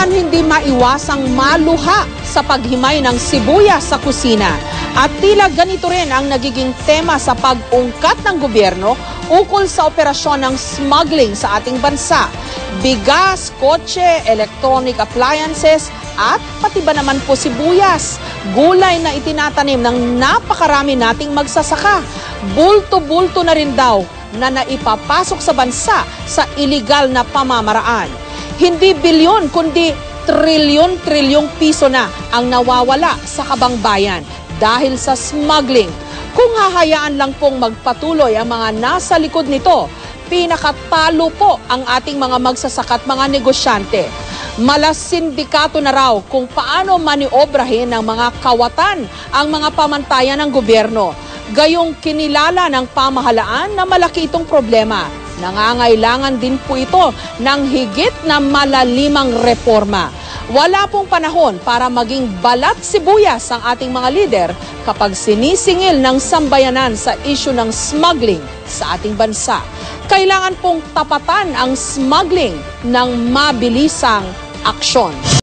naman hindi maiwasang maluha sa paghimay ng sibuyas sa kusina. At tila ganito rin ang nagiging tema sa pag-ungkat ng gobyerno ukol sa operasyon ng smuggling sa ating bansa. Bigas, kotse, electronic appliances at pati ba naman po sibuyas, gulay na itinatanim ng napakarami nating magsasaka. Bulto-bulto na rin daw na naipapasok sa bansa sa iligal na pamamaraan. Hindi bilyon kundi trilyon-trilyong piso na ang nawawala sa kabangbayan dahil sa smuggling. Kung hahayaan lang pong magpatuloy ang mga nasa likod nito, pinakatalo po ang ating mga magsasaka at mga negosyante. Malas sindikato na raw kung paano maniobrahin ng mga kawatan ang mga pamantayan ng gobyerno. Gayong kinilala ng pamahalaan na malaki itong problema. Nangangailangan din po ito ng higit na malalimang reforma. Wala pong panahon para maging balat sibuyas ang ating mga lider kapag sinisingil ng sambayanan sa isyu ng smuggling sa ating bansa. Kailangan pong tapatan ang smuggling ng mabilisang aksyon.